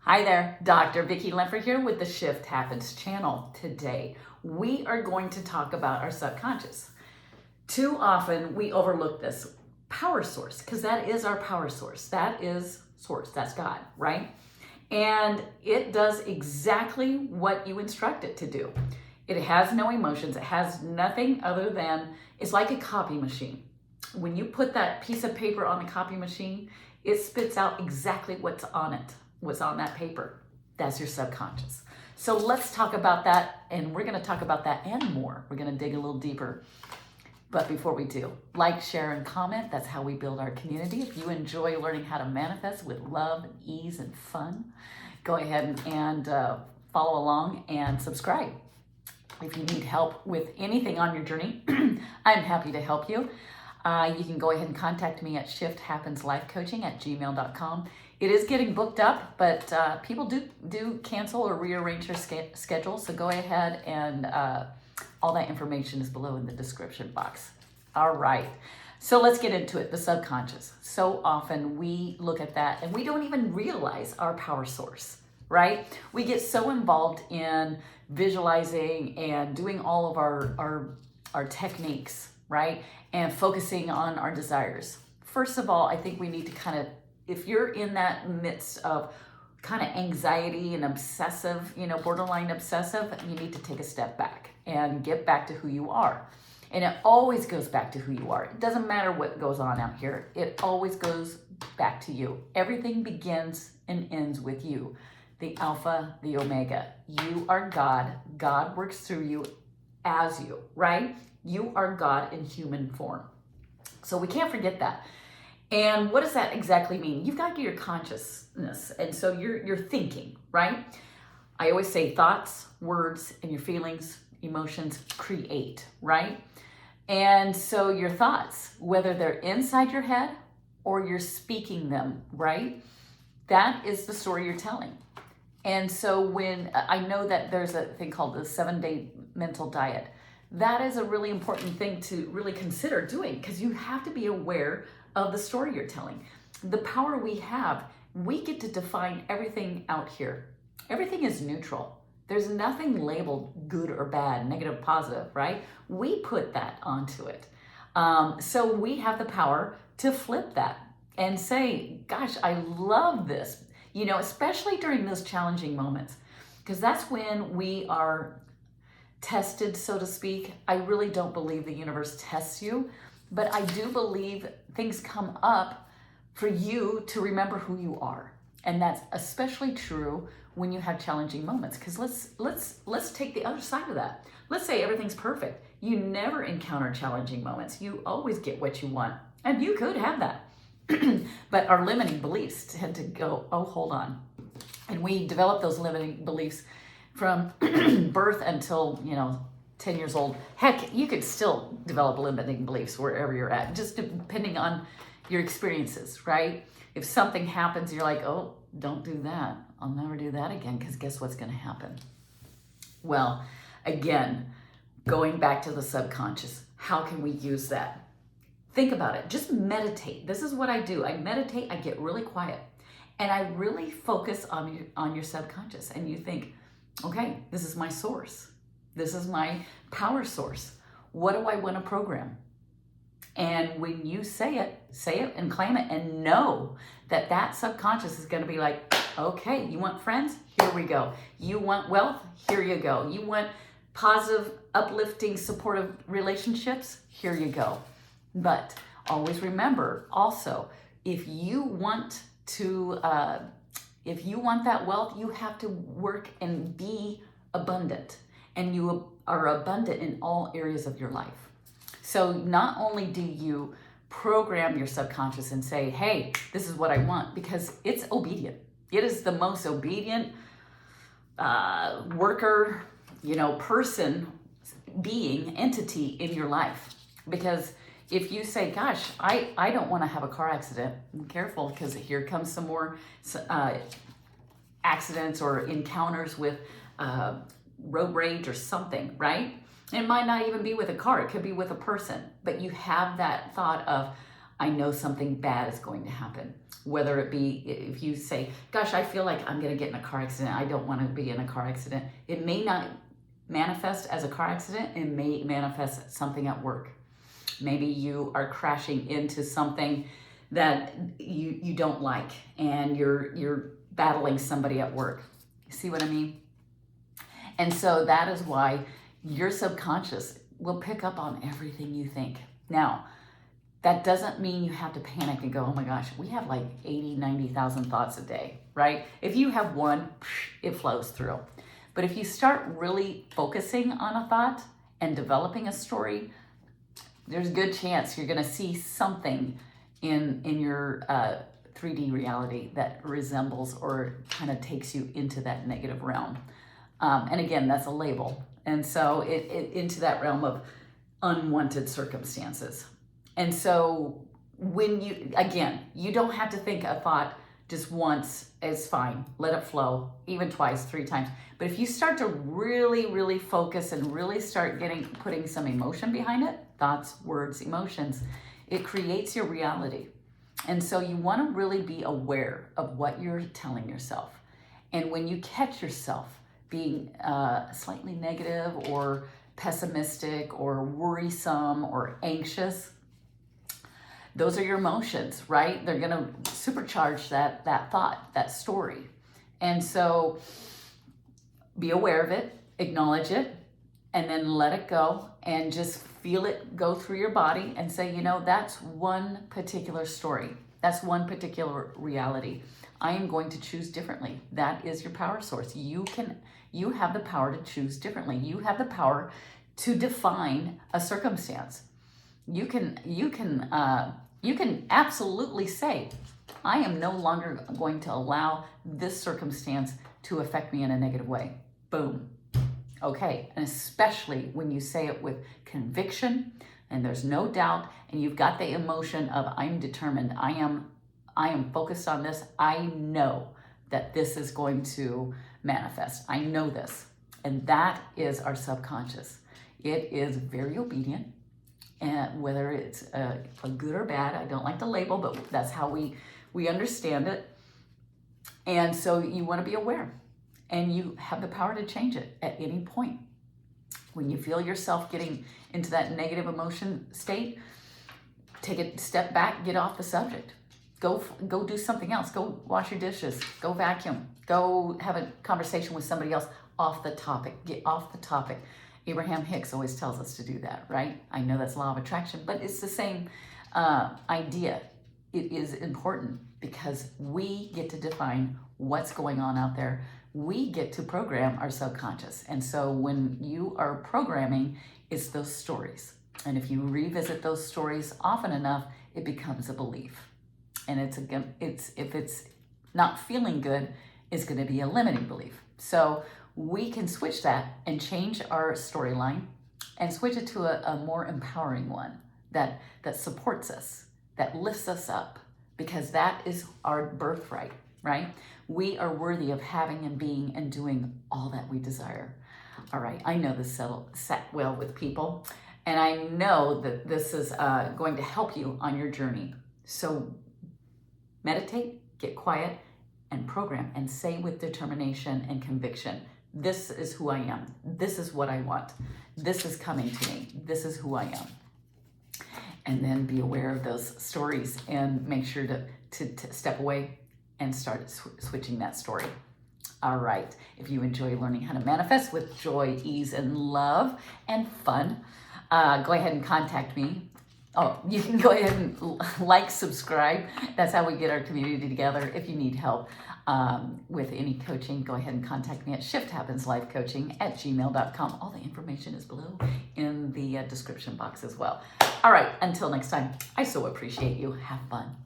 Hi there, Dr. Vicki Lemfer here with the Shift Happens channel. Today, we are going to talk about our subconscious. Too often, we overlook this power source because that is our power source. That is source, that's God, right? And it does exactly what you instruct it to do. It has no emotions. It has nothing other than, it's like a copy machine. When you put that piece of paper on the copy machine, it spits out exactly what's on it. What's on that paper. That's your subconscious. So let's talk about that, and we're going to talk about that and more. We're going to dig a little deeper. But before we do, like, share, and comment. That's how we build our community. If you enjoy learning how to manifest with love, and ease, and fun, go ahead and follow along and subscribe. If you need help with anything on your journey, I'm happy to help you. You can go ahead and contact me at shifthappenslifecoaching at gmail.com. It is getting booked up, but people do cancel or rearrange their schedule. So go ahead and all that information is below in the description box. All right. So let's get into it. The subconscious. So often we look at that and we don't even realize our power source, right? We get so involved in visualizing and doing all of our techniques, right? And focusing on our desires. First of all, I think we need to kind of, if you're in that midst of kind of anxiety and obsessive, borderline obsessive, you need to take a step back and get back to who you are. And it always goes back to who you are. It doesn't matter what goes on out here. It always goes back to you. Everything begins and ends with you. The Alpha, the Omega. You are God. God works through you as you, right? You are God in human form. So we can't forget that. And what does that exactly mean? You've got your consciousness, and so you're thinking, right? I always say thoughts, words, and your feelings, emotions create, right? And so your thoughts, whether they're inside your head or you're speaking them, right? That is the story you're telling. And so when I know that there's a thing called the 7-day mental diet, that is a really important thing to really consider doing, because you have to be aware of the story you're telling. The power we have, we get to define everything out here. Everything is neutral. There's nothing labeled good or bad, negative, positive, right? We put that onto it. So we have the power to flip that and say, gosh, I love this, especially during those challenging moments, because that's when we are tested, so to speak. I really don't believe the universe tests you, but I do believe things come up for you to remember who you are. And that's especially true when you have challenging moments, because let's take the other side of that. Let's say everything's perfect. You never encounter challenging moments. You always get what you want, and you could have that. But our limiting beliefs tend to go, oh, hold on. And we develop those limiting beliefs from birth until, 10 years old. Heck, you could still develop limiting beliefs wherever you're at, just depending on your experiences, right? If something happens, you're like, oh, don't do that. I'll never do that again, because guess what's going to happen? Well, again, going back to the subconscious, how can we use that? Think about it. Just meditate. This is what I do. I meditate. I get really quiet, and I really focus on your subconscious. And you think, okay, this is my source. This is my power source. What do I want to program? And when you say it and claim it, and know that that subconscious is going to be like, okay, you want friends? Here we go. You want wealth? Here you go. You want positive, uplifting, supportive relationships? Here you go. But always remember also, if you want that wealth, you have to work and be abundant. And you are abundant in all areas of your life. So not only do you program your subconscious and say, hey, this is what I want, because it's obedient. It is the most obedient worker, person, being, entity in your life. Because if you say, gosh, I don't want to have a car accident, be careful, because here comes some more accidents or encounters with road rage or something, right? It might not even be with a car. It could be with a person. But you have that thought of, I know something bad is going to happen. Whether it be, if you say, gosh, I feel like I'm going to get in a car accident. I don't want to be in a car accident. It may not manifest as a car accident. It may manifest as something at work. Maybe you are crashing into something that you don't like, and you're battling somebody at work. You see what I mean? And so that is why your subconscious will pick up on everything you think. Now, that doesn't mean you have to panic and go, oh my gosh, we have like 80, 90,000 thoughts a day, right? If you have one, it flows through. But if you start really focusing on a thought and developing a story, there's a good chance you're going to see something in your 3D reality that resembles or kind of takes you into that negative realm. And again, that's a label. And so it into that realm of unwanted circumstances. And so when you don't have to think a thought just once is fine. Let it flow, even twice, 3 times. But if you start to really, really focus and really start putting some emotion behind it, thoughts, words, emotions, it creates your reality. And so you want to really be aware of what you're telling yourself. And when you catch yourself being slightly negative or pessimistic or worrisome or anxious, those are your emotions, right? They're going to supercharge that thought, that story. And so be aware of it, acknowledge it, and then let it go and just feel it go through your body and say, that's one particular story. That's one particular reality. I am going to choose differently. That is your power source. You have the power to choose differently. You have the power to define a circumstance. You can absolutely say, I am no longer going to allow this circumstance to affect me in a negative way. Boom. Okay, and especially when you say it with conviction and there's no doubt and you've got the emotion of I'm determined, I am focused on this. I know that this is going to manifest. I know this. And that is our subconscious. It is very obedient. And whether it's a good or bad, I don't like the label, but that's how we understand it. And so you want to be aware, and you have the power to change it at any point. When you feel yourself getting into that negative emotion state, take a step back, get off the subject. Go do something else. Go wash your dishes. Go vacuum. Go have a conversation with somebody else off the topic. Get off the topic. Abraham Hicks always tells us to do that, right? I know that's law of attraction, but it's the same idea. It is important because we get to define what's going on out there. We get to program our subconscious. And so when you are programming, it's those stories. And if you revisit those stories often enough, it becomes a belief. And if it's not feeling good, it's going to be a limiting belief. So we can switch that and change our storyline and switch it to a more empowering one that supports us, that lifts us up, because that is our birthright, right? We are worthy of having and being and doing all that we desire. All right, I know this sat well with people, and I know that this is going to help you on your journey. So meditate, get quiet, and program, and say with determination and conviction, this is who I am. This is what I want. This is coming to me. This is who I am. And then be aware of those stories and make sure to step away and start switching that story. All right. If you enjoy learning how to manifest with joy, ease, and love and fun, go ahead and contact me. Oh, you can go ahead and subscribe. That's how we get our community together. If you need help with any coaching, go ahead and contact me at shifthappenslifecoaching@gmail.com. All the information is below in the description box as well. All right, until next time, I so appreciate you. Have fun.